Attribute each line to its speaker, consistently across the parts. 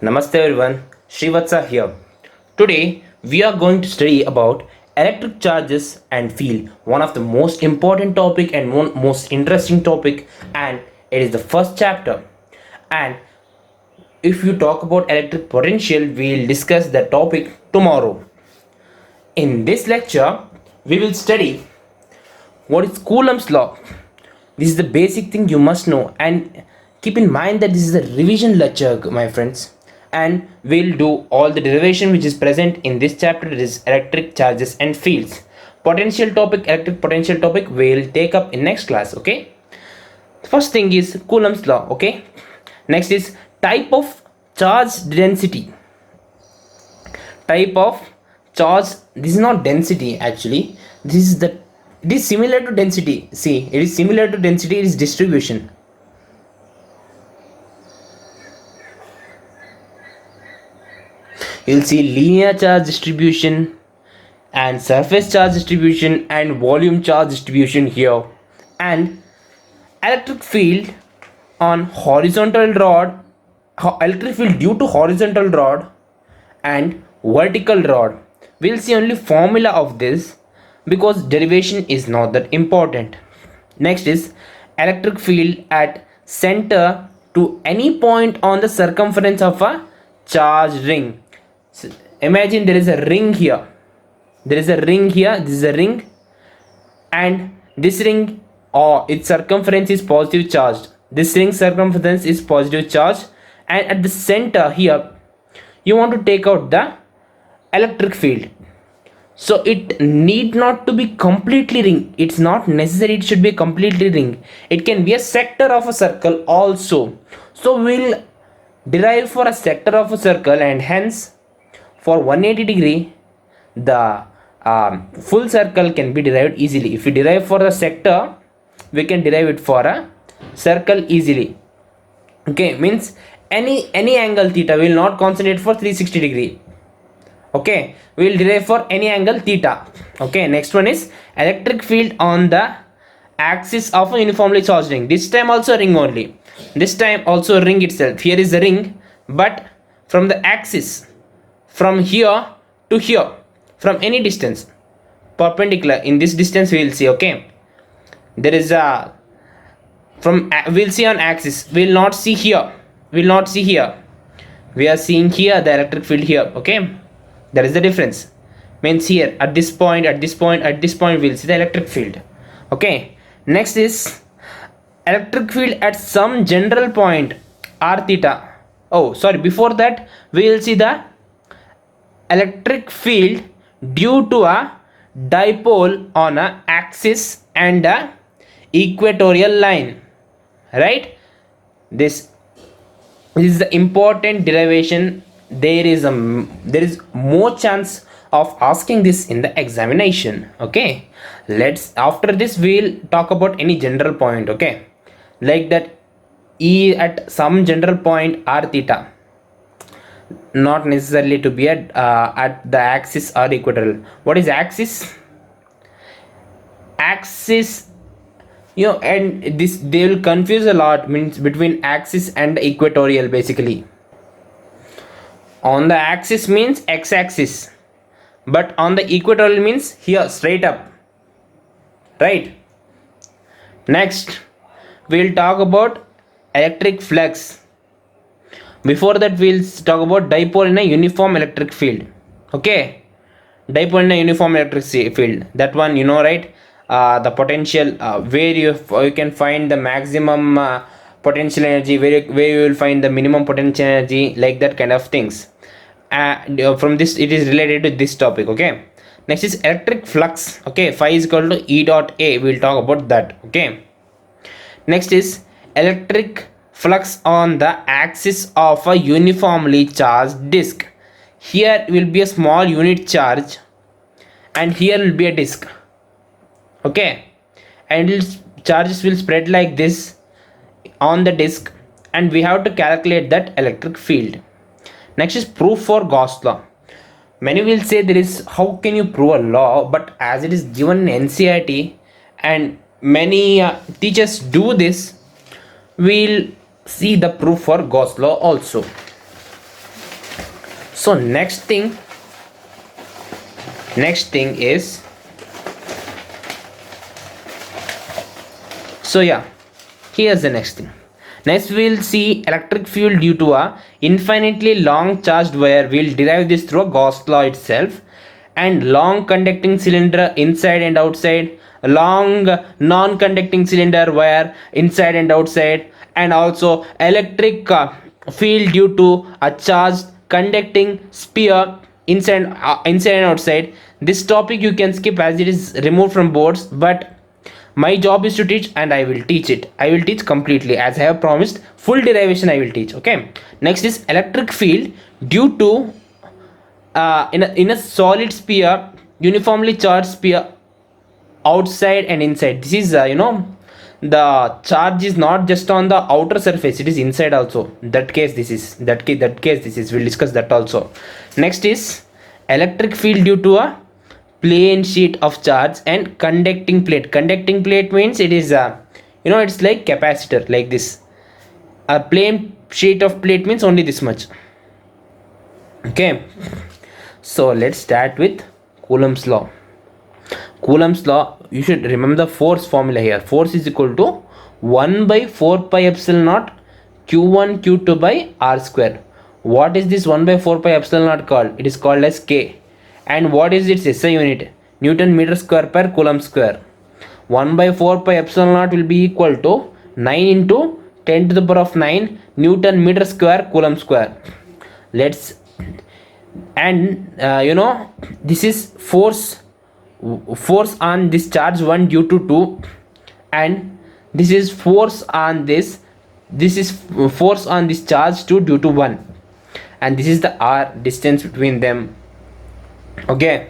Speaker 1: Namaste everyone, Srivatsa here. Today we are going to study about electric charges and field, one of the most important topic and one most interesting topic, and it is the first chapter. And if you talk about electric potential, we'll discuss the topic tomorrow. In this lecture, we will study what is Coulomb's law. This is the basic thing you must know, and keep in mind that this is a revision lecture, my friends. And we'll do all the derivation which is present in this chapter, that is electric charges and fields. Potential topic, electric potential topic, we'll take up in next class. Okay. First thing is Coulomb's law. Okay. Next is type of charge density. Type of charge. This is not density actually. This is the. It is similar to density. See, it is similar to density. It is distribution. You'll see linear charge distribution and surface charge distribution and volume charge distribution here, and electric field on horizontal rod, electric field due to horizontal rod and vertical rod. We'll see only formula of this because derivation is not that important. Next is electric field at center to any point on the circumference of a charged ring. So imagine there is a ring here. There is a ring here. This is a ring, and this ring or its circumference is positive charged. This ring circumference is positive charged, and at the center here, you want to take out the electric field. So it need not to be completely ring. It's not necessary it should be completely ring. It can be a sector of a circle also. So we'll derive for a sector of a circle, and hence for 180 degree the full circle can be derived easily. If we derive for a sector, we can derive it for a circle easily. Okay, means any angle theta will not concentrate for 360 degree. Okay, we will derive for any angle theta. Okay, next one is electric field on the axis of a uniformly charged ring. This time also ring only. This time also ring itself. Here is the ring, but from the axis, from here to here, from any distance, perpendicular. In this distance we will see. Okay, there is a from we'll see on axis. We will not see here. We will not see here. We are seeing here the electric field here. Okay. That is the difference. Means here at this point, at this point, at this point we'll see the electric field. Okay. Next is electric field at some general point r theta. Oh, sorry. Before that, we will see the electric field due to a dipole on a axis and a equatorial line. Right? This is the important derivation. There is more chance of asking this in the examination. Okay, let's after this we'll talk about any general point. Okay, like that E at some general point r theta, not necessarily to be at the axis or equatorial. What is axis? Axis, and this they will confuse a lot, means between axis and equatorial. Basically, on the axis means x-axis, but on the equatorial means here straight up, right? Next we'll talk about electric flux. Before that we'll talk about dipole in a uniform electric field. Okay, dipole in a uniform electric field, that one you know, right? The potential where you can find the maximum potential energy, where you will find the minimum potential energy, like that kind of things. From this it is related to this topic. Okay, next is electric flux. Okay, phi is equal to E dot A. We will talk about that. Okay, next is electric flux on the axis of a uniformly charged disk. Here will be a small unit charge, and here will be a disk. Okay, and charges will spread like this on the disk, and we have to calculate that electric field. Next is proof for Gauss law. Many will say there is, how can you prove a law? But as it is given in NCERT and many teachers do this, we'll see the proof for Gauss law also. So next thing is, so yeah, here's the next thing. Next we'll see electric field due to a infinitely long charged wire. We'll derive this through a Gauss law itself. And long conducting cylinder inside and outside, long non-conducting cylinder wire inside and outside, and also electric field due to a charged conducting sphere inside and outside. This topic you can skip as it is removed from boards, but my job is to teach and I will teach it. I will teach completely as I have promised. Full derivation I will teach. Okay. Next is electric field due to in a solid sphere, uniformly charged sphere outside and inside. This is the charge is not just on the outer surface, it is inside also. That case this is, we'll discuss that also. Next is electric field due to a plane sheet of charge and conducting plate. Conducting plate means it is it's like capacitor, like this. A plain sheet of plate means only this much. Okay, so let's start with Coulomb's law. Coulomb's law, you should remember the force formula here. Force is equal to 1 by 4 pi epsilon naught q1 q2 by r square. What is this 1 by 4 pi epsilon naught called? It is called as K. And what is its SI unit? Newton meter square per Coulomb square. 1 by 4 pi epsilon naught will be equal to 9 into 10 to the power of 9 Newton meter square Coulomb square. Let's, and this is force on this charge 1 due to 2, and this is force on this is force on this charge 2 due to 1, and this is the r distance between them. Okay,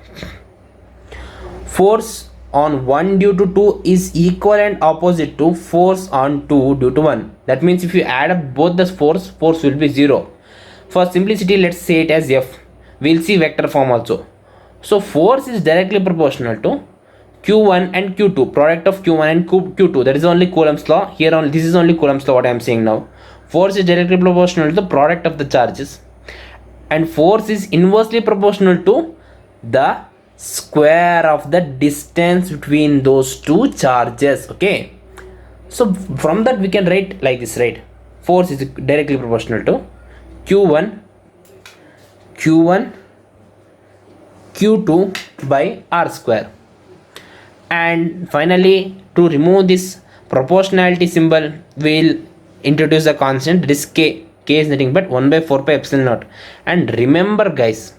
Speaker 1: force on 1 due to 2 is equal and opposite to force on 2 due to 1. That means if you add up both the force will be 0. For simplicity, let's say it as F. We'll see vector form also. So force is directly proportional to Q1 and Q2, product of Q1 and Q2. That is only Coulomb's law. Here only, this is only Coulomb's law what I am saying now. Force is directly proportional to the product of the charges, and force is inversely proportional to the square of the distance between those two charges. Okay, so from that we can write like this, right? Force is directly proportional to Q1 Q2 by r square. And finally, to remove this proportionality symbol, we'll introduce a constant. This k is nothing but 1 by 4 pi epsilon naught. And remember guys,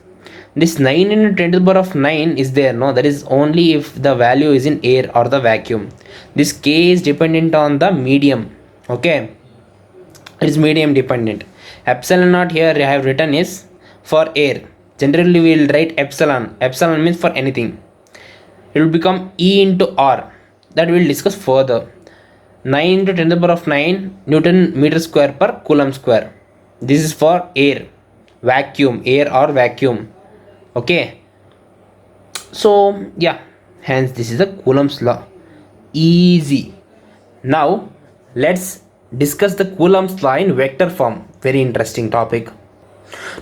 Speaker 1: this 9 into 10 to the power of 9 is there, no? That is only if the value is in air or the vacuum. This k is dependent on the medium. Okay, it is medium dependent. Epsilon naught here I have written is for air. Generally we will write epsilon. Epsilon means for anything. It will become E into R. That we will discuss further. 9 into 10 to the power of 9 Newton meter square per Coulomb square. This is for air, vacuum, air or vacuum. Okay, so yeah, hence this is the Coulomb's law. Easy. Now let's discuss the Coulomb's law in vector form. Very interesting topic.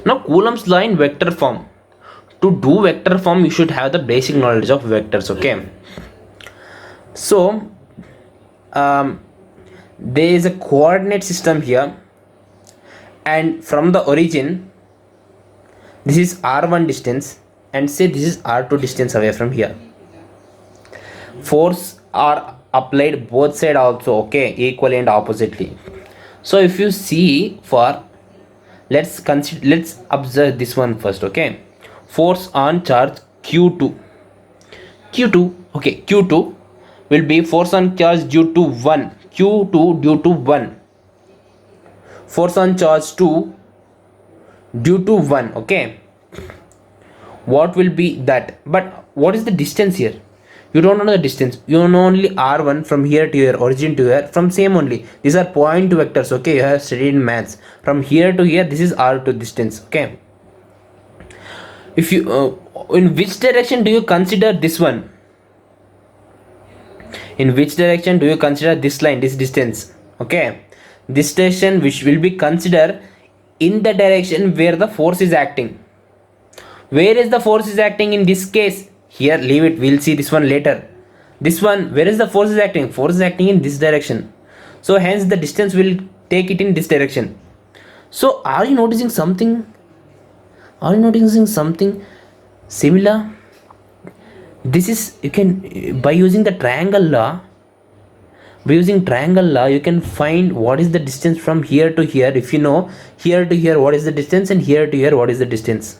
Speaker 1: Now Coulomb's law in vector form. To do vector form you should have the basic knowledge of vectors. Okay, so there is a coordinate system here, and from the origin this is r1 distance, and say this is r2 distance away from here. Force are applied both side also, okay, equally and oppositely. So if you see, for let's observe this one first. Okay, force on charge q2, okay, q2 will be force on charge due to 1, q2 due to 1, force on charge 2 due to 1. Okay, what will be that? But what is the distance here? You don't know the distance. You know only r1 from here to here, origin to here, from same only. These are point vectors. Okay, you have studied in maths. From here to here, this is r2 distance. Okay, if you in which direction do you consider this one? In which direction do you consider this line, this distance? Okay, this direction which will be considered in the direction where the force is acting. Where is the force is acting in this case? Here, leave it, we'll see this one later. This one, where is the force is acting? Force is acting in this direction. So hence the distance will take it in this direction. So are you noticing something? Are you noticing something similar? This is, you can, by using the triangle law, you can find what is the distance from here to here. If you know here to here what is the distance and here to here what is the distance,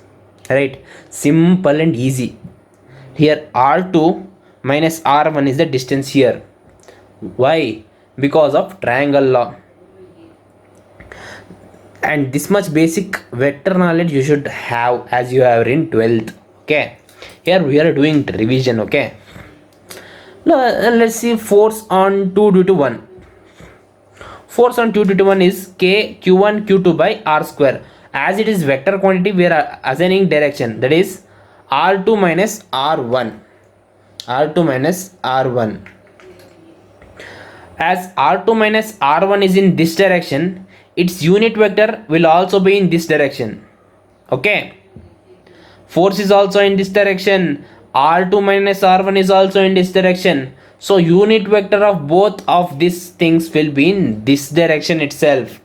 Speaker 1: right? Simple and easy. Here r2 minus r1 is the distance here. Why? Because of triangle law. And this much basic vector knowledge you should have as you have in 12th. Okay, here we are doing revision. Okay, now let's see force on 2 due to 1. Force on 2 due to 1 is k q1 q2 by r square. As it is vector quantity, we are assigning direction, that is r2 minus r1. r2 minus r1. As r2 minus r1 is in this direction, its unit vector will also be in this direction. Okay, force is also in this direction, r2 minus r1 is also in this direction. So unit vector of both of these things will be in this direction itself.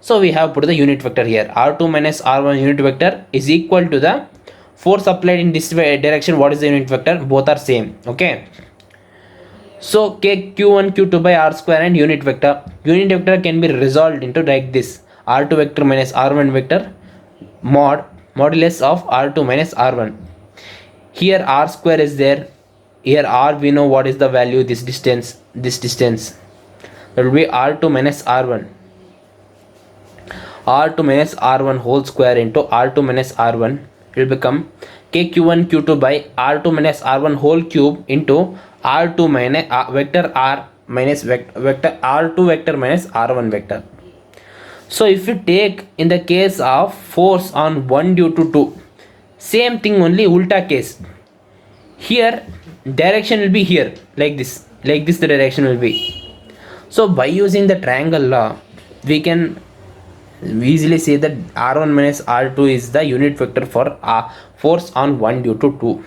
Speaker 1: So we have put the unit vector here. r2 minus r1 unit vector is equal to the force applied in this direction. What is the unit vector? Both are same. Okay, so k q1 q2 by r square and unit vector can be resolved into like this: r2 vector minus r1 vector modulus of r2 minus r1. Here r square is there, here r we know what is the value, this distance, that will be r2 minus r1. r2 minus r1 whole square into r2 minus r1 will become k q1 q2 by r2 minus r1 whole cube into r2 minus vector r minus vector r2 vector minus r1 vector. So if you take in the case of force on 1 due to 2, same thing, only ulta case. Here direction will be here, like this the direction will be. So by using the triangle law, we can easily say that r1 minus r2 is the unit vector for force on 1 due to 2.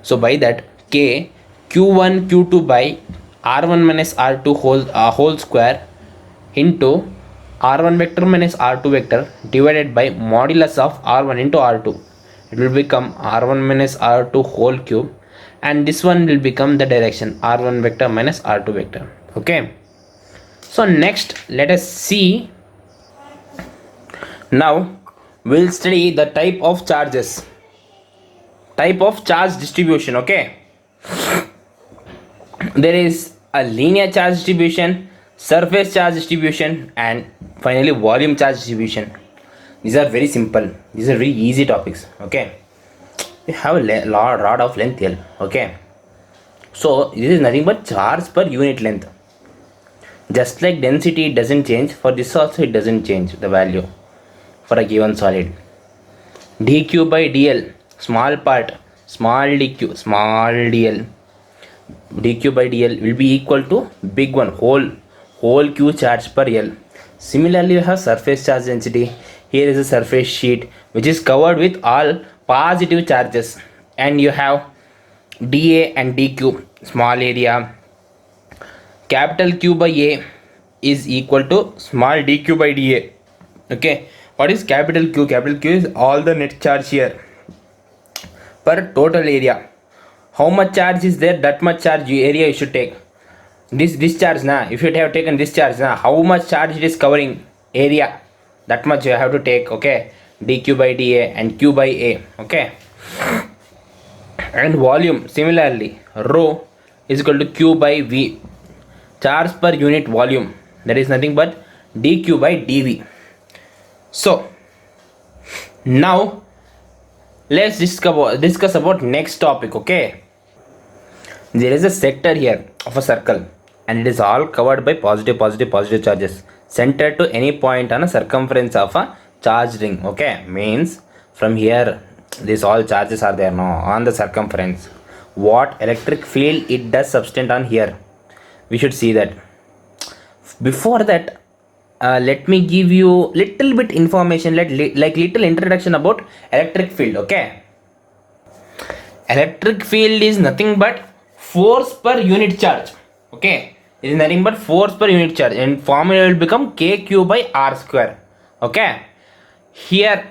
Speaker 1: So by that, k q1 q2 by r1 minus r2 whole square into r1 vector minus r2 vector divided by modulus of r1 into r2, it will become r1 minus r2 whole cube, and this one will become the direction r1 vector minus r2 vector. Okay, so next let us see. Now we'll study the type of charge distribution. Okay, there is a linear charge distribution, surface charge distribution, and finally volume charge distribution. These are very simple, these are very easy topics. Okay, we have a lot of length here. Okay, so this is nothing but charge per unit length. Just like density doesn't change, for this also it doesn't change the value for a given solid. dq by dl, small part, small dq, small dl, dq by dl will be equal to big one, whole q charge per l. Similarly, you have surface charge density. Here is a surface sheet which is covered with all positive charges, and you have dA and dq, small area. Capital Q by A is equal to small dq by dA. Okay, what is capital Q? Capital Q is all the net charge here per total area. How much charge is there, that much charge area you should take. This charge na, if you have taken this charge na, how much charge it is covering area, that much you have to take. Okay, dq by dA and q by A. Okay, and volume similarly, rho is equal to q by V, charge per unit volume, that is nothing but dq by dV. So now let's discuss about next topic. Okay, there is a sector here of a circle, and it is all covered by positive charges centered to any point on a circumference of a charged ring. Okay, means from here these all charges are there now on the circumference. What electric field it does subtend on here, we should see that. Before that, let me give you little bit information, like little introduction about electric field. Okay, electric field is nothing but force per unit charge. Okay, it is nothing but force per unit charge, and formula will become kq by r square. Okay, here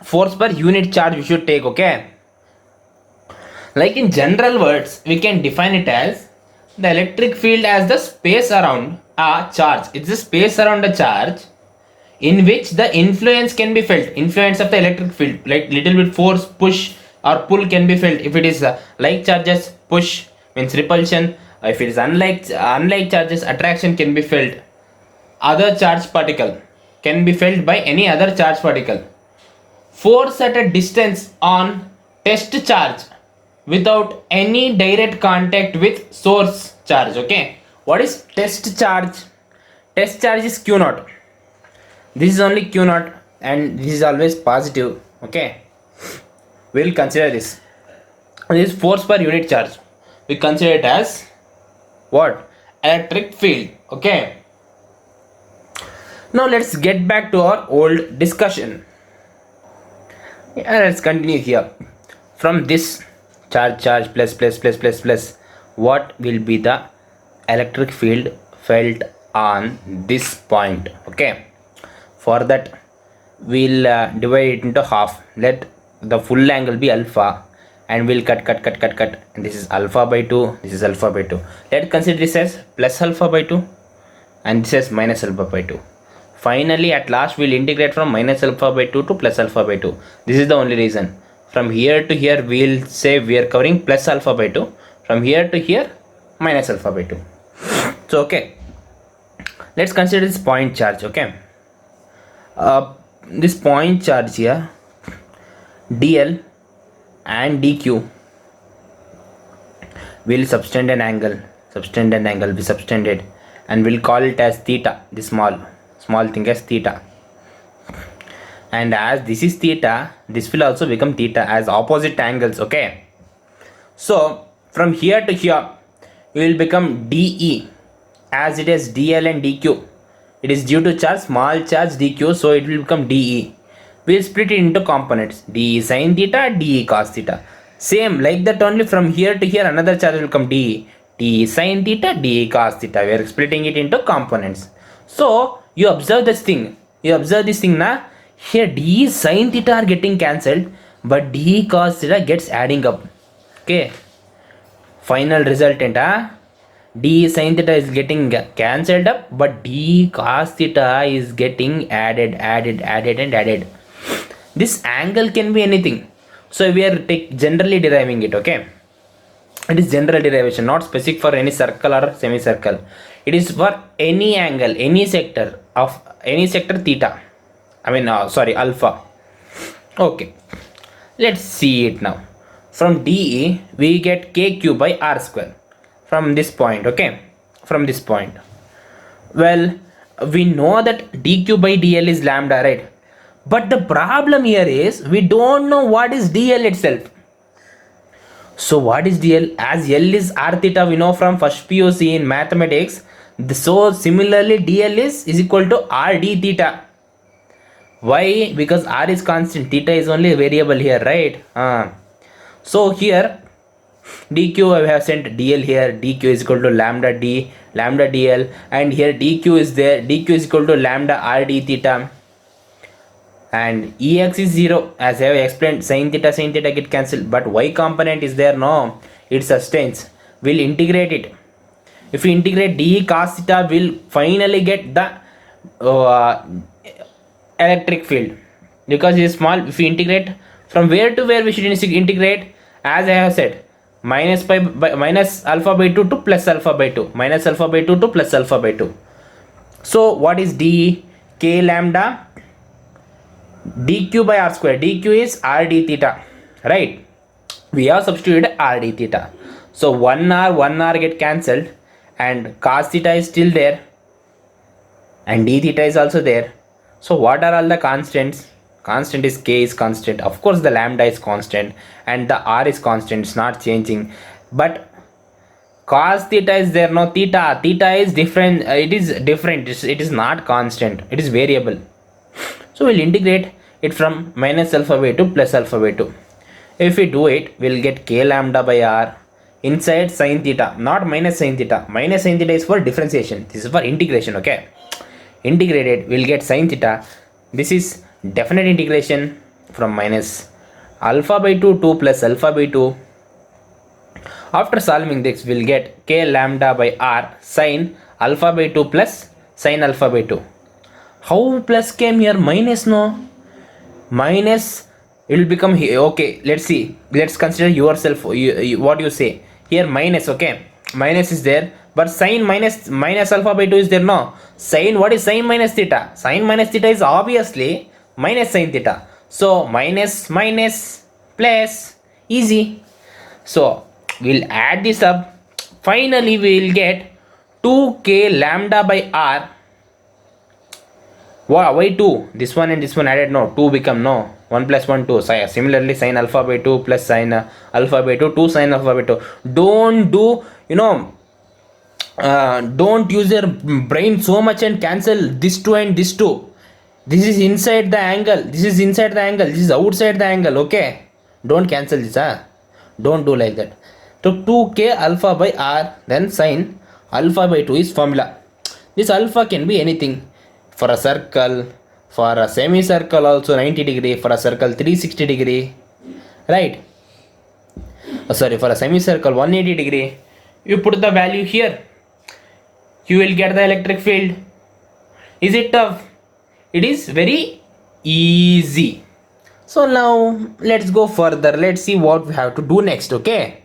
Speaker 1: force per unit charge we should take. Okay, like in general words we can define it as the electric field as the space around a charge. It's the space around a charge in which the influence can be felt, influence of the electric field, like little bit force, push or pull can be felt. If it is like charges, push means repulsion. If it is unlike charges, attraction can be felt. Other charge particle can be felt by any other charge particle. Force at a distance on test charge without any direct contact with source charge. Okay, what is test charge? Test charge is q naught. This is only q naught and this is always positive. Okay, we will consider this. This is force per unit charge. We consider it as what? Electric field. Okay, now let's get back to our old discussion. Let's continue here. From this charge plus, what will be the electric field felt on this point? Okay, for that we'll divide it into half. Let the full angle be alpha and we'll cut, and this is alpha by 2, this is alpha by 2. Let's consider this as plus alpha by 2 and this is minus alpha by 2. Finally at last we'll integrate from minus alpha by 2 to plus alpha by 2. This is the only reason. From here to here we'll say we are covering plus alpha by 2. From here to here minus alpha by 2. So okay, let's consider this point charge. Okay, this point charge here, dl and dq will subtend an angle, be subtended, and we'll call it as theta. This small thing as theta, and as this is theta, this will also become theta as opposite angles. Okay, so from here to here we will become de, as it is dl and dq. It is due to charge, small charge dq, so it will become de. We'll split it into components, de sin theta, de cos theta. Same like that, only from here to here another charge will come de sin theta, de cos theta. We are splitting it into components. So you observe this thing. Now. Here d sin theta are getting cancelled, but d cos theta gets adding up. Okay. Final resultant, d sin theta is getting cancelled up, but d cos theta is getting added. This angle can be anything. So we are generally deriving it. Okay. It is general derivation, not specific for any circle or semicircle. It is for any angle, any sector theta. Alpha. Okay, let's see it now. From DE we get kq by r square from this point. Okay, from this point. Well, we know that dq by dl is lambda, right? But the problem here is we don't know what is dl itself. So what is dl? As l is r theta, we know from first POC in mathematics. So similarly dl is equal to r d theta. Why? Because r is constant, theta is only a variable here, right? So here dq, I have sent dl here, dq is equal to lambda dl, and here dq is there, dq is equal to lambda r d theta, and ex is 0. As I have explained, sin theta get cancelled, but y component is there. No, it sustains. We'll integrate it. If we integrate d cos theta, we'll finally get the electric field, because it is small. If we integrate from where to where, we should integrate, as I have said, minus alpha by 2 to plus alpha by 2, minus alpha by 2 to plus alpha by 2. So what is d? K lambda dq by r square. Dq is r d theta, right? We have substituted r d theta. So 1r get cancelled, and cos theta is still there, and d theta is also there. So what are all the constants? Constant is k is constant. Of course the lambda is constant and the r is constant. It's not changing. But cos theta is there. No, theta is different. It is different. It is not constant. It is variable. So we'll integrate it from minus alpha by 2 plus alpha by 2. If we do it, we'll get k lambda by r inside sine theta, not minus sine theta. Minus sine theta is for differentiation. This is for integration, okay? Integrated, we'll get sine theta. This is definite integration from minus alpha by 2 to plus alpha by 2. After solving this, we'll get k lambda by r sine alpha by 2 plus sine alpha by 2. How plus came here? Minus, no? Minus, it will become here. Okay, let's see. Let's consider yourself, what you say. Here minus, okay? Minus is there. But sine minus alpha by 2 is there, no? Sine, what is sine minus theta? Sine minus theta is obviously minus sine theta. So minus plus, easy. So we'll add this up. Finally we will get 2k lambda by r. Why 2? This one and this one added, no? 2 become, no? 1 plus 1 2. So similarly sine alpha by 2 plus sine alpha by 2, 2 sine alpha by 2. Don't do, don't use your brain so much and cancel this 2 and this 2. This is inside the angle, this is inside the angle, this is outside the angle, okay? Don't cancel this, don't do like that. So 2k alpha by r, then sine alpha by 2 is formula. This alpha can be anything. For a circle, for a semicircle also 90 degree, for a circle 360 degree, right? Sorry, for a semicircle 180 degree. You put the value here, you will get the electric field. Is it tough? It is very easy. So now let's go further. Let's see what we have to do next, okay?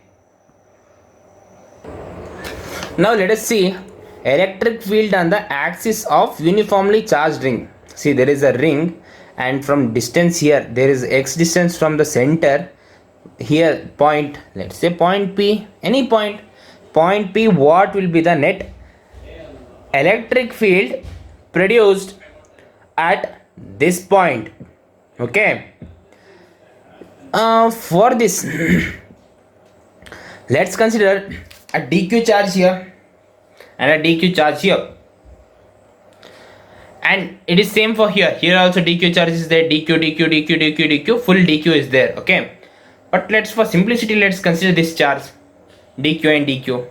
Speaker 1: Now let us see electric field on the axis of uniformly charged ring. See, there is a ring, and from distance here, there is x distance from the center. Here point, let's say point P, any point. Point P, what will be the net electric field produced at this point, okay? For this, let's consider a dq charge here and a dq charge here, and it is same for here. Here also dq charge is there, dq, full dq is there, okay? But let's, for simplicity, let's consider this charge dq and dq.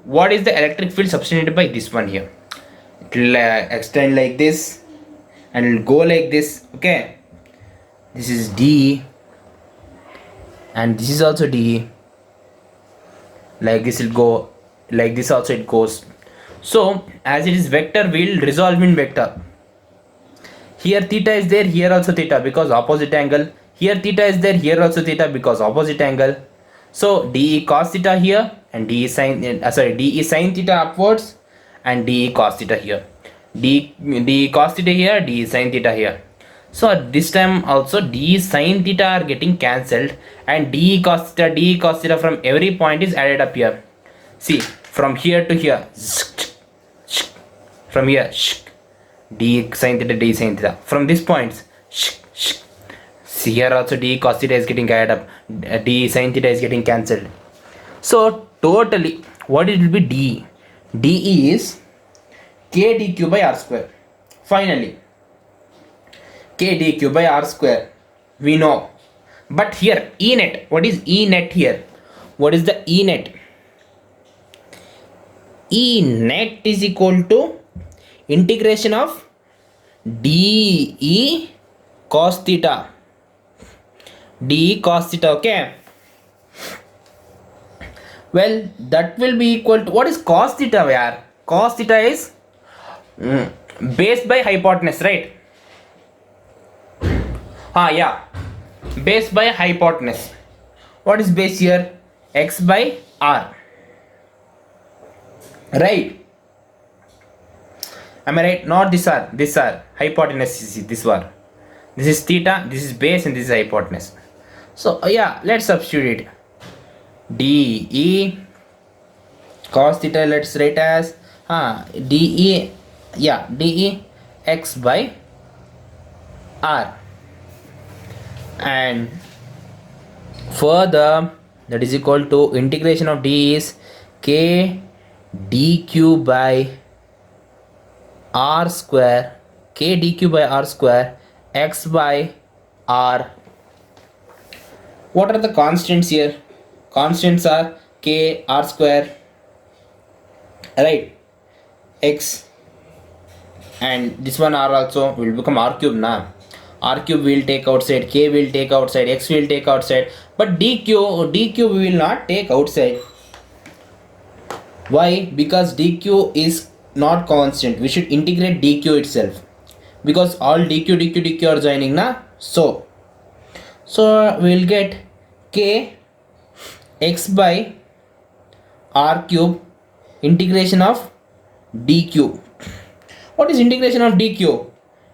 Speaker 1: What is the electric field substituted by this one here? It will extend like this and it will go like this, okay? This is d and this is also d. Like this will go, like this also it goes. So as it is vector, we will resolve in vector. Here theta is there, here also theta because opposite angle. Here theta is there, here also theta because opposite angle. So de cos theta here and de sin theta upwards and de cos theta here. De cos theta here, de sin theta here. So at this time also d sin theta are getting cancelled and de cos theta from every point is added up here. See, from here to here, from here, d sin theta. From these points, see here also d cos theta is getting added up, d sin theta is getting cancelled. So totally, what it will be d? d is k dq by r square. Finally, k dq by r square we know, but here E net, what is E net here? What is the E net? E net is equal to integration of de cos theta, de cos theta, okay? Well, that will be equal to, what is cos theta yaar? Cos theta is base by hypotenuse, right? Yeah, base by hypotenuse. What is base here? X by r, right? Am I right? Not this r, this r. Hypotenuse is this one. This is theta, this is base, and this is hypotenuse. So yeah, let's substitute it. de cos theta, let's write as de x by r, and further that is equal to integration of d is k dq by r square, x by r What are the constants here? Constants are k, r square, right, x, and this one r also will become r cube now. R cube will take outside, k will take outside, x will take outside, but dq we will not take outside. Why? Because dq is not constant. We should integrate dq itself, because all dq are joining na. So we will get k x by r cube integration of dq. What is integration of dq?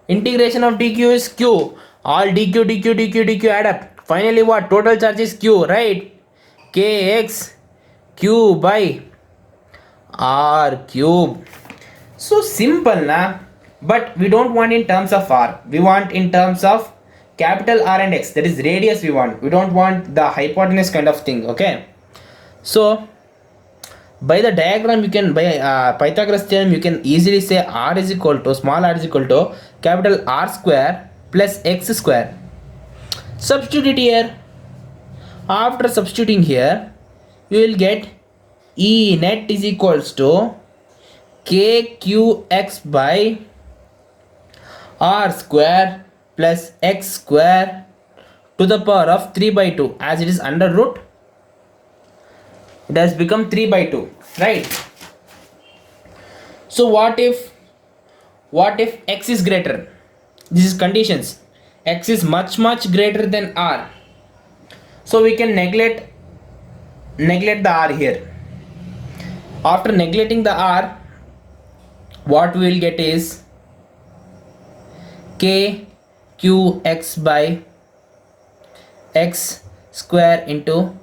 Speaker 1: Integration of dq is q. All dq add up. Finally what? Total charge is q, right? kx q by r cube. So simple na. But we don't want in terms of r. We want in terms of capital R and x. That is radius we want. We don't want the hypotenuse kind of thing. Okay. So by the diagram you can, by Pythagoras theorem you can easily say r is equal to, small r is equal to capital R square plus x square. Substitute it here. After substituting here you will get E net is equals to kqx by r square plus x square to the power of 3 by 2. As it is under root, it has become 3 by 2, right? So what if x is greater? This is conditions. X is much greater than r, so we can neglect the r here. After neglecting the r, what we will get is kqx by x square into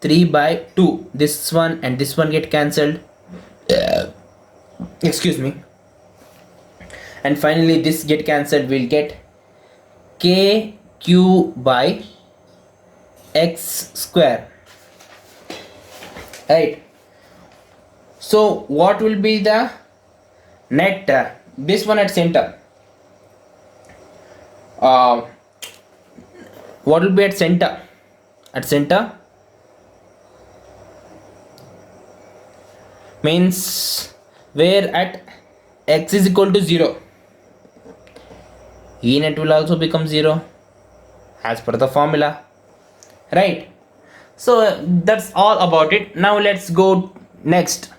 Speaker 1: 3 by 2. This one and this one get cancelled. Excuse me. And finally this get cancelled. We'll get kq by x square, right? So what will be the net? This one at center. What will be at center? At center means where at x is equal to 0. E net will also become 0 as per the formula, right? So that's all about it. Now let's go next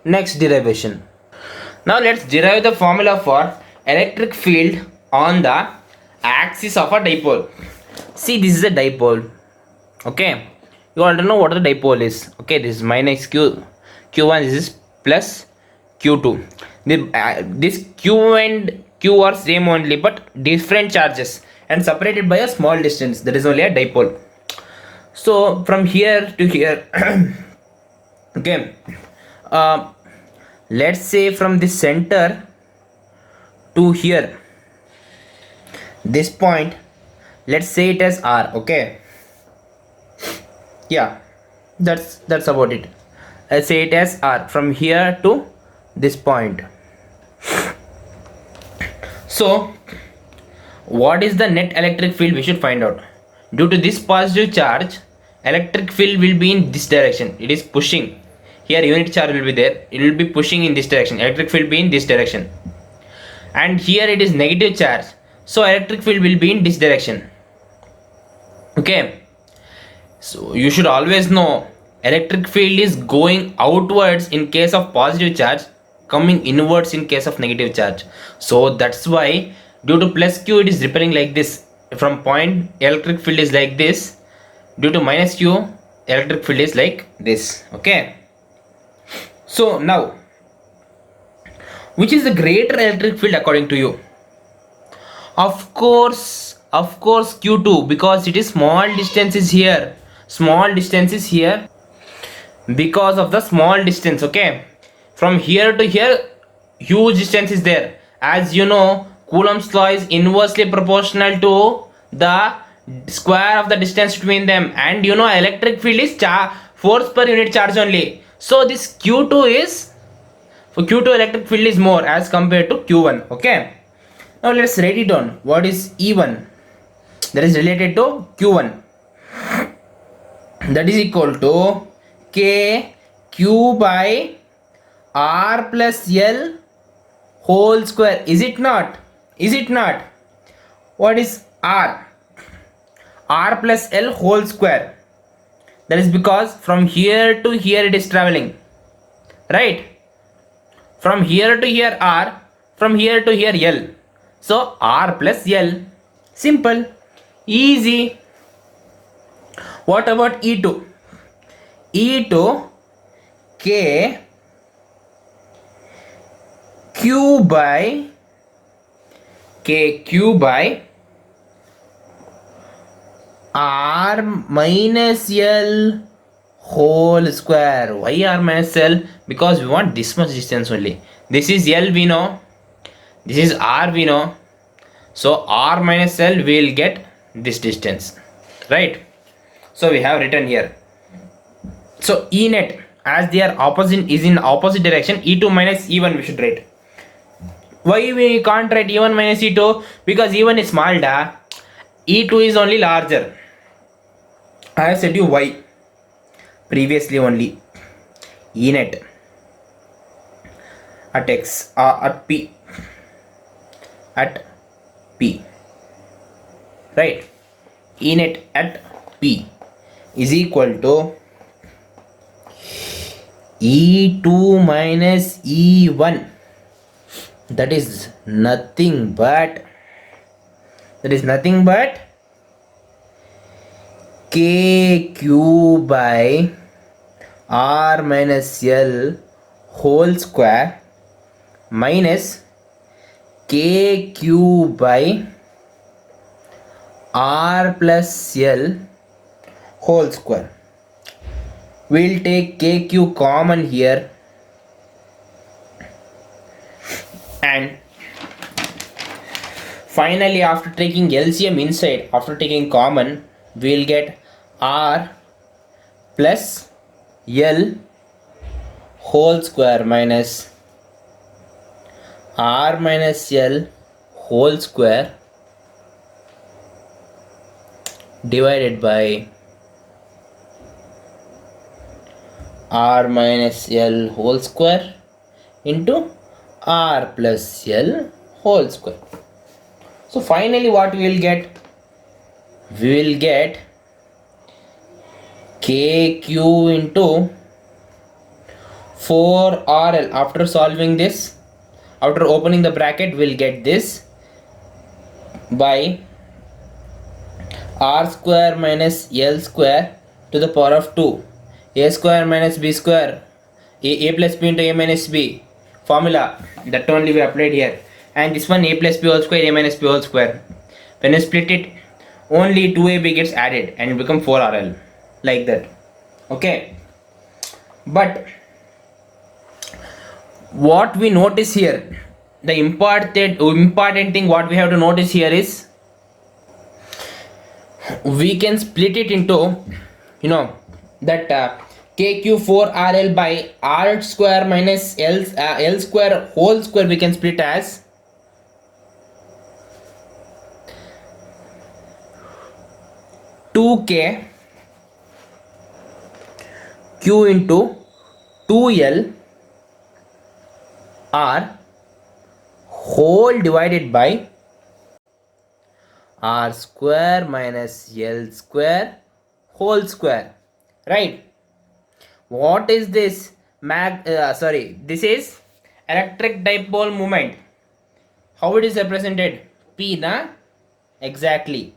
Speaker 1: derivation. Now let's derive the formula for electric field on the axis of a dipole. See, this is a dipole. Okay, you all know what the dipole is. Okay, this is minus q1, this is plus q2. This q and q are same only but different charges and separated by a small distance. That is only a dipole. So from here to here okay, let's say from the center to here, this point, let's say it as r. Okay, yeah, that's about it. Let's say it as r from here to this point. So what is the net electric field? We should find out. Due to this positive charge, electric field will be in this direction. It is pushing. Here unit charge will be there. It will be pushing in this direction. Electric field will be in this direction. And here it is negative charge. So electric field will be in this direction. Okay. So you should always know electric field is going outwards in case of positive charge, coming inwards in case of negative charge. So that's why due to plus q it is repelling like this. From point electric field is like this. Due to minus q electric field is like this. Okay. So now, which is the greater electric field according to you? Of course q2, because it is small distance is here. Small distance is here because of the small distance. Okay, from here to here huge distance is there. As you know, Coulomb's law is inversely proportional to the square of the distance between them, and you know electric field is force per unit charge only. So this q2 is, for q2 electric field is more as compared to q1. Okay, now let's write it down. What is E1 that is related to q1? that is equal to k q by r plus l whole square. Is it not? Is it not? What is r? R plus l whole square. That is because from here to here it is traveling, right? From here to here r, from here to here l. So r plus l. Simple, easy. What about E2? E2 k q by r minus l whole square. Why r minus l? Because we want this much distance only. This is l we know, this is r we know, so r minus l will get this distance, right? So we have written here. So E net, as they are opposite, is in opposite direction, E2 minus E1 we should write. Why we can't write E1 minus E2? Because E1 is small da, E2 is only larger. I have said you why previously only. E net at x at p, right? E net at p is equal to E2 minus E1. That is nothing but kq by r minus l whole square minus kq by r plus l whole square. We'll take kq common here, and finally after taking LCM inside, after taking common, we'll get r plus l whole square minus r minus l whole square divided by r minus l whole square into r plus l whole square. So finally what we will get? We will get kq into 4rl. After solving this, after opening the bracket, we'll get this by r square minus l square to the power of 2, a square minus b square, a plus b into a minus b formula that only we applied here, and this one a plus b whole square, a minus b whole square. When you split it, only 2ab gets added and it becomes 4rl, like that. Okay, but what we notice here, the important thing what we have to notice here is, we can split it into, that kq4rl by r square minus l square whole square, we can split as 2k q into 2l r whole divided by r square minus l square whole square, right? What is this? This is electric dipole moment. How it is represented? P na? Exactly.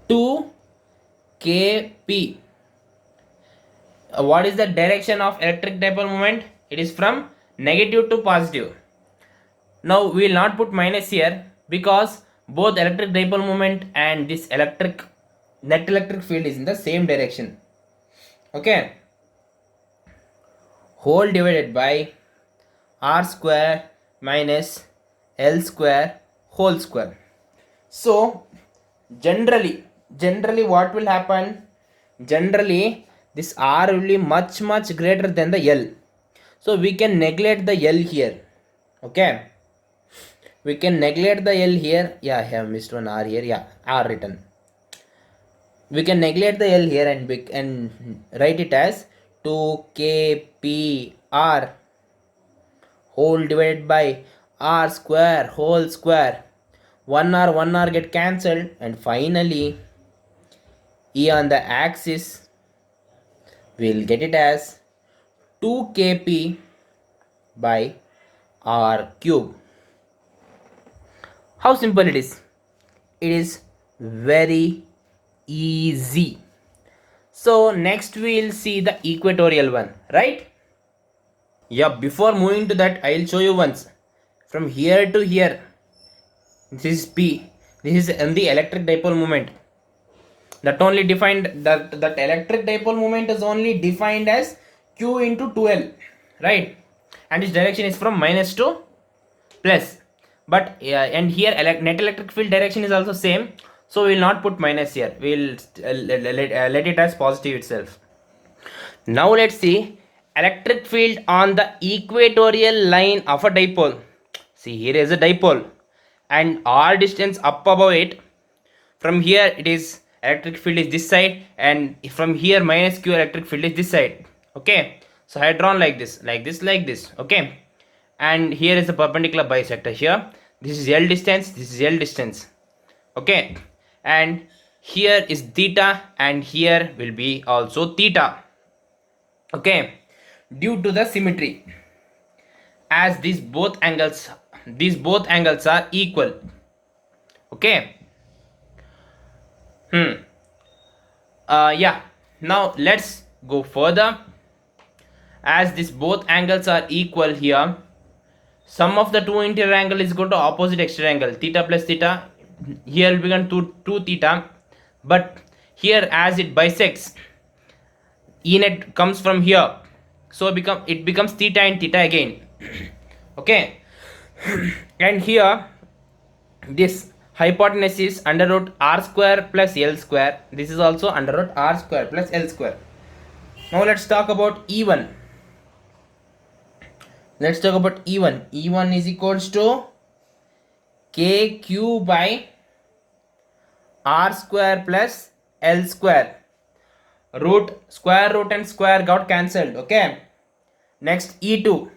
Speaker 1: 2 kp. What is the direction of electric dipole moment? It is from negative to positive. Now we will not put minus here because both electric dipole moment and this net electric field is in the same direction. Okay. Whole divided by r square minus l square whole square. So generally what will happen? Generally this r will be much greater than the l. So we can neglect the l here. Okay. We can neglect the l here. Yeah, I have missed one r here. Yeah, r written. We can neglect the L here and write it as 2kpr whole divided by r square whole square. 1 r get cancelled, and finally E on the axis we'll get it as 2kp by r cube. How simple it is. It is very easy. So next we'll see the equatorial one, right? Yeah, before moving to that, I'll show you once. From here to here, this is P. This is in the electric dipole moment. That only defined that electric dipole moment is only defined as Q into 2L, right? And its direction is from minus to plus. But and here net electric field direction is also same, so we will not put minus here. We'll let it as positive itself. Now let's see electric field on the equatorial line of a dipole. See, here is a dipole and r distance up above it. From here it is electric field is this side, and from here minus q electric field is this side. Okay, so I had drawn like this, like this, like this. Okay, and here is the perpendicular bisector here. This is L distance, this is L distance. Okay, and here is theta, and here will be also theta. Okay, due to the symmetry, as these both angles are equal. Okay. Yeah, now let's go further. As these both angles are equal here, sum of the two interior angle is equal to opposite exterior angle, theta plus theta. Here will become 2 theta, but here as it bisects, E net comes from here, so it becomes theta and theta again. Okay, and here this hypotenuse is under root r square plus L square. This is also under root r square plus L square. Now let's talk about E1. Let's talk about E1. E1 is equals to KQ by R square plus L square. Square root and square got cancelled. Okay. Next E2.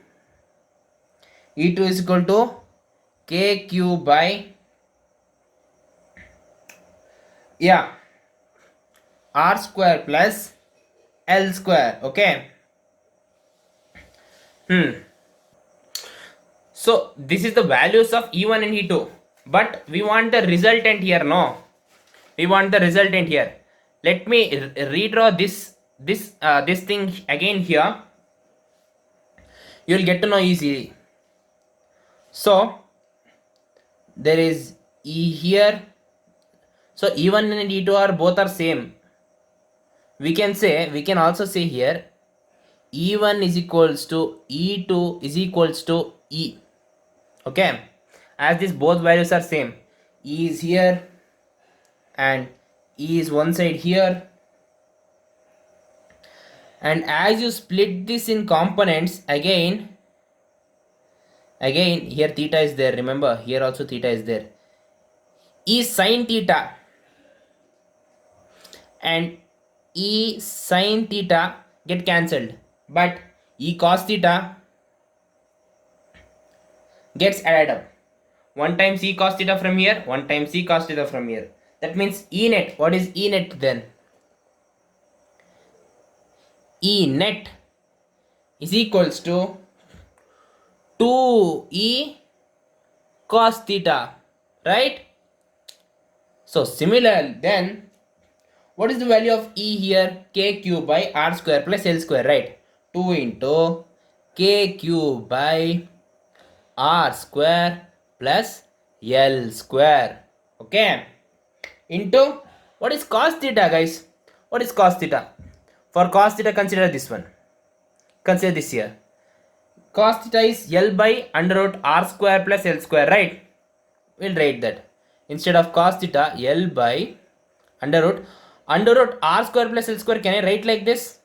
Speaker 1: E2 is equal to KQ by R square plus L square. Okay. So this is the values of E1 and E2, but we want the resultant here. No, we want the resultant here. Let me redraw this thing again here. You will get to know easily. So there is E here. So E1 and E2 are both are same. We can also say here E1 is equals to E2 is equals to E. Okay, as these both values are same, E is here and E is one side here, and as you split this in components, again here theta is there. Remember, here also theta is there. E sin theta and E sin theta get cancelled, but E cos theta gets added up. One time C cos theta from here, one time C cos theta from here. That means E net. What is E net then? E net is equals to 2E cos theta, right? So similar then, what is the value of E here? KQ by R square plus L square, right? 2 into KQ by R square plus L square. Okay, into what is cos theta, guys? What is cos theta? For cos theta, consider this one. Consider this here. Cos theta is L by under root R square plus L square, right? We'll write that. Instead of cos theta, L by under root R square plus L square. Can I write like this?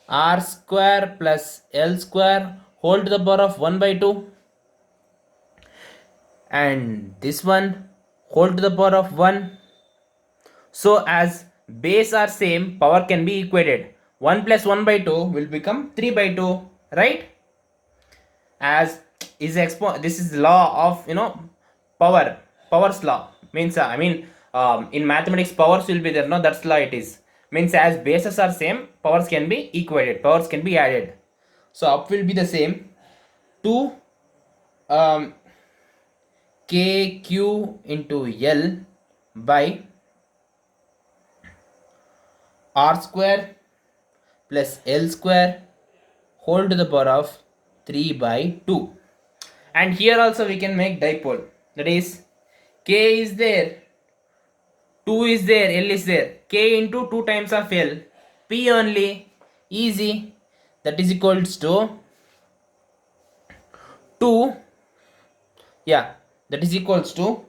Speaker 1: R square plus L square whole to the power of 1 by 2. And this one whole to the power of 1. So as base are same, power can be equated. 1 plus 1 by 2 will become 3 by 2, right? As is this is law of powers law means in mathematics powers will be there, no, that's law. It is means as bases are same, powers can be equated, powers can be added. So up will be the same, 2 um, kq into L by r square plus L square whole to the power of 3 by 2. And here also we can make dipole, that is k is there, 2 is there, L is there, k into 2 times of L, p only, easy, that is equals to 2, yeah, that is equals to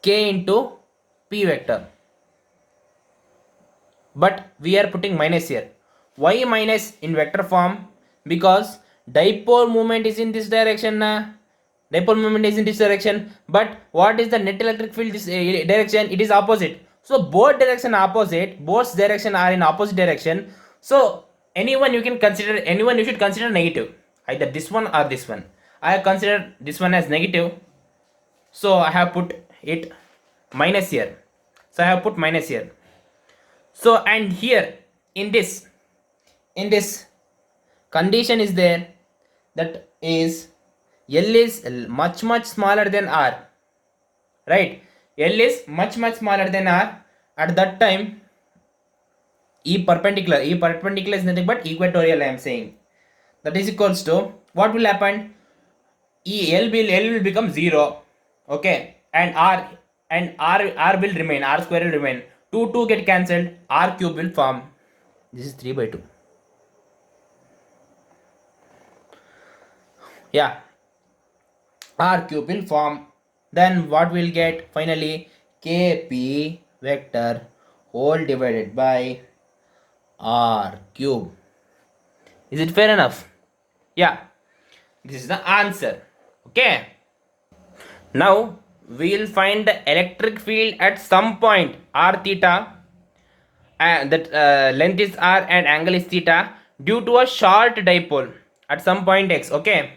Speaker 1: k into p vector. But we are putting minus here. Why minus in vector form? Because dipole moment is in this direction. Dipole moment is in this direction. But what is the net electric field this direction? It is opposite. So both direction opposite. Both direction are in opposite direction. So anyone you should consider negative. Either this one or this one. I have considered this one as negative. So I have put it minus here. So I have put minus here. So and here in this condition is there, that is L is much smaller than R, right? L is much smaller than R. At that time E perpendicular is nothing but equatorial, I am saying. That is equals to, what will happen? L will become 0, okay, and R will remain, R square will remain. 2 get cancelled, R cube will form. This is 3 by 2. Yeah, R cube will form. Then what we'll get finally? Kp vector whole divided by R cube. Is it fair enough? Yeah, this is the answer. Okay. Now we will find the electric field at some point r theta, and that length is r and angle is theta, due to a short dipole at some point x. Okay,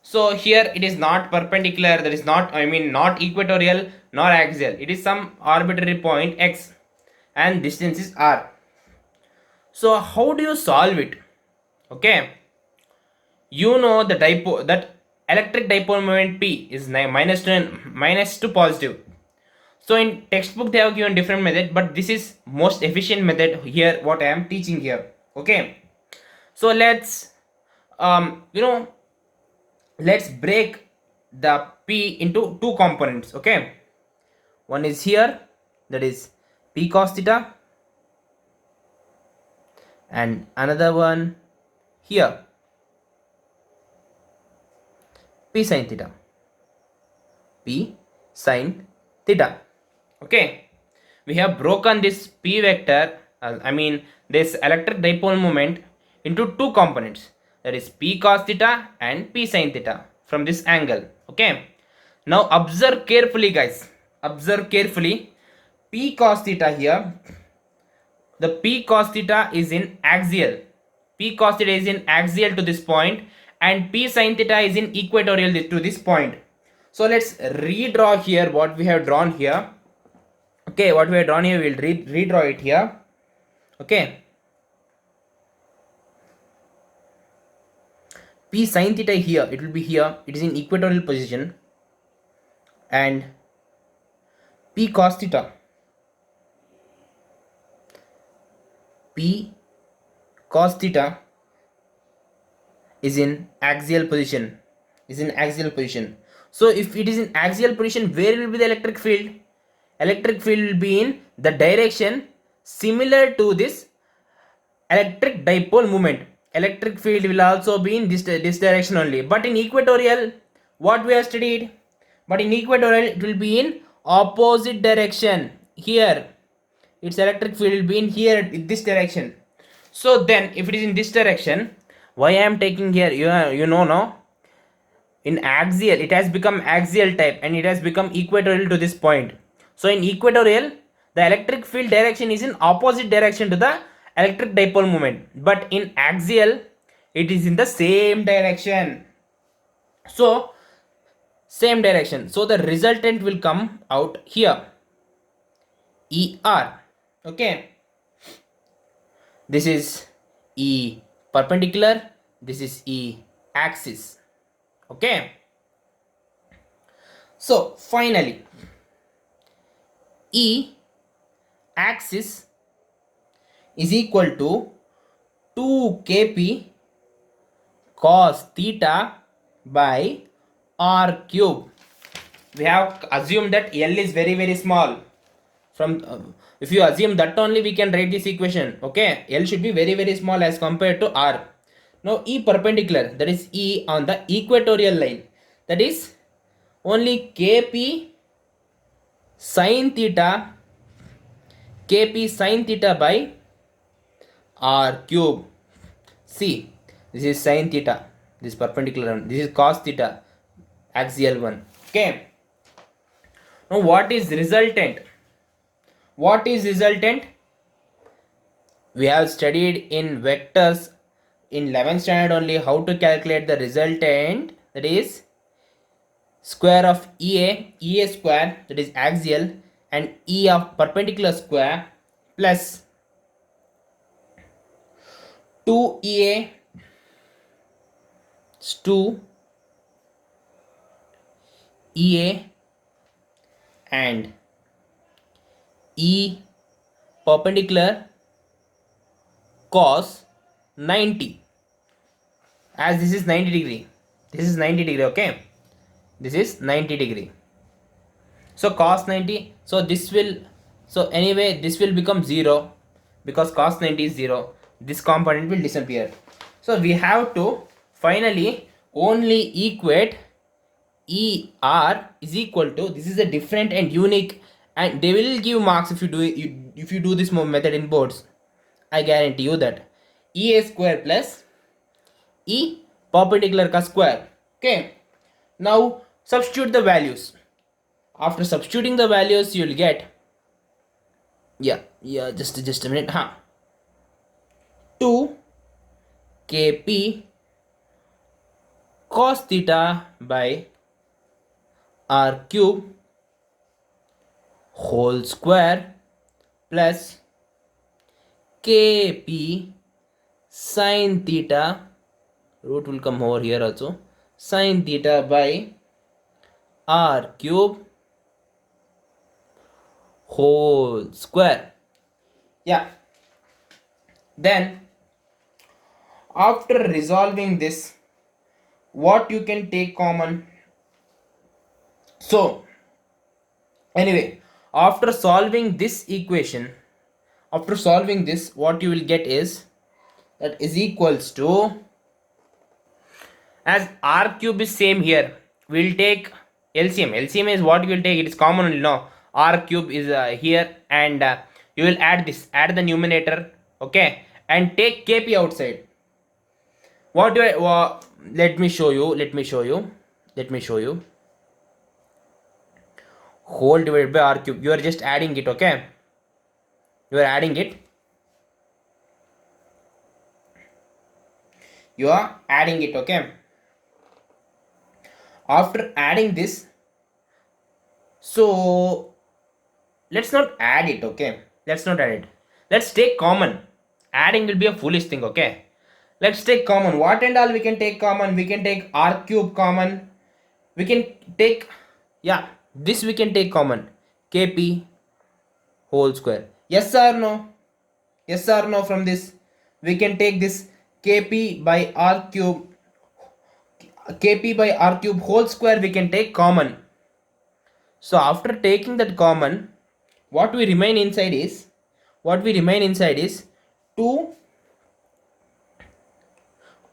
Speaker 1: so here it is not perpendicular, that is not, not equatorial nor axial, it is some arbitrary point x and distance is r. So how do you solve it? Okay, you know the dipole, that electric dipole moment P is minus to positive. So in textbook they have given different method, but this is most efficient method here what I am teaching here. Okay, so let's let's break the P into two components. Okay, one is here, that is P cos theta, and another one here, P sin theta. P sin theta. Okay, we have broken this P vector, this electric dipole moment, into two components, that is P cos theta and P sin theta from this angle. Okay, now observe carefully guys, observe carefully. P cos theta here, the P cos theta is in axial, P cos theta is in axial to this point, and P sin theta is in equatorial to this point. So let's redraw here what we have drawn here. Okay, what we have drawn here, we'll redraw it here. Okay, P sin theta here, it will be here, it is in equatorial position, and P cos theta, P cos theta is in axial position, So if it is in axial position, where will be the electric field? Electric field will be in the direction similar to this electric dipole moment. Electric field will also be in this direction only. But in equatorial, what we have studied? But in equatorial, it will be in opposite direction. Here, its electric field will be in here, in this direction. So then, if it is in this direction, why I am taking here? You know now. In axial, it has become axial type, and it has become equatorial to this point. So in equatorial, the electric field direction is in opposite direction to the electric dipole moment, but in axial it is in the same direction. So same direction, so the resultant will come out here, ER. Okay, this is E perpendicular, this is E axis. Okay, so finally E axis is equal to 2 kp cos theta by r cube. We have assumed that L is very small. From if you assume that only, we can write this equation. Okay, L should be very small as compared to R. Now E perpendicular, that is E on the equatorial line, that is only kp sin theta by r cube. See, this is sin theta, this perpendicular one, this is cos theta, axial one. Okay, now what is resultant? What is resultant? We have studied in vectors in 11th standard only how to calculate the resultant, that is square of EA square, that is axial, and E of perpendicular square plus 2EA 2EA and E perpendicular cos 90, as this is 90 degree, this is 90 degree. Okay, this is 90 degree, so cos 90, so this will, so anyway this will become 0 because cos 90 is 0, this component will disappear. So we have to finally only equate ER is equal to, this is a different and unique, and they will give marks if you do it, if you do this method in boards. I guarantee you that EA square plus E perpendicular ka square. Okay, now substitute the values. After substituting the values, you will get, just a minute, 2 kp cos theta by r cube whole square plus kp sin theta, root will come over here also, sin theta by r cube whole square. Yeah, then after resolving this, what you can take common? So anyway, after solving this equation, after solving this, what you will get is, that is equals to, as r cube is same here, we'll take LCM. LCM is what you will take, it is common only. No, r cube is here, and you will add this, add the numerator. Okay, and take kp outside. What do I let me show you, whole divided by r cube, you are just adding it. Okay, you are adding it, okay. After adding this, so let's not add it. Okay, let's not add it, let's take common. Adding will be a foolish thing. Okay, let's take common. What and all we can take common? We can take r cube common, we can take, this we can take common, kp whole square. Yes or no? Yes or no? From this we can take this kp by r cube, whole square we can take common. So after taking that common, what we remain inside is 2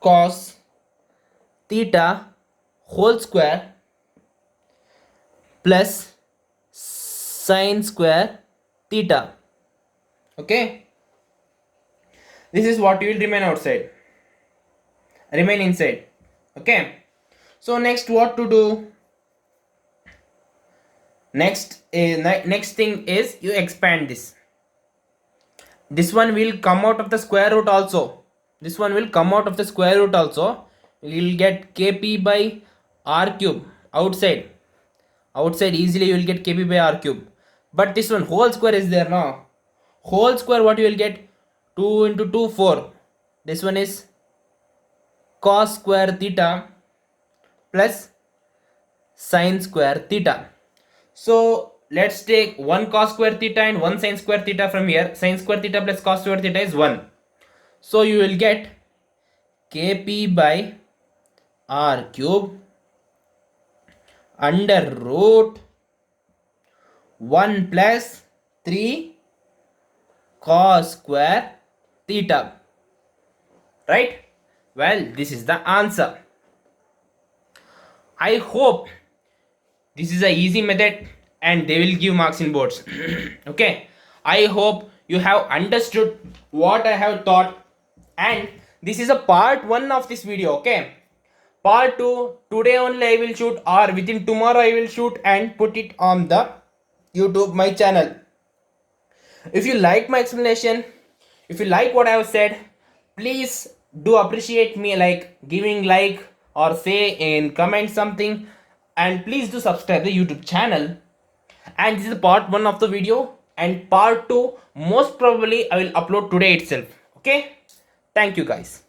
Speaker 1: cos theta whole square plus sin square theta. Okay, this is what you will remain inside. Okay, so next what to do? Next thing is you expand this. This one will come out of the square root also. This one will come out of the square root also. You will get kp by r cube outside. Outside easily you will get kp by r cube. But this one whole square is there now. Whole square, what you will get? 2 into 2 4. This one is cos square theta plus sine square theta. So let's take 1 cos square theta and 1 sine square theta from here. Sine square theta plus cos square theta is 1. So you will get kp by r cube under root 1 plus 3 cos square theta. Right? Well, this is the answer. I hope this is a easy method and they will give marks in boards. Okay, I hope you have understood what I have taught, and this is a part 1 of this video. Okay, part 2 today only I will shoot, or within tomorrow I will shoot and put it on the YouTube my channel. If you like my explanation, if you like what I have said, please do appreciate me, like giving like or say in comment something, and please do subscribe the YouTube channel. And this is part 1 of the video, and part 2 most probably I will upload today itself. Okay, thank you guys.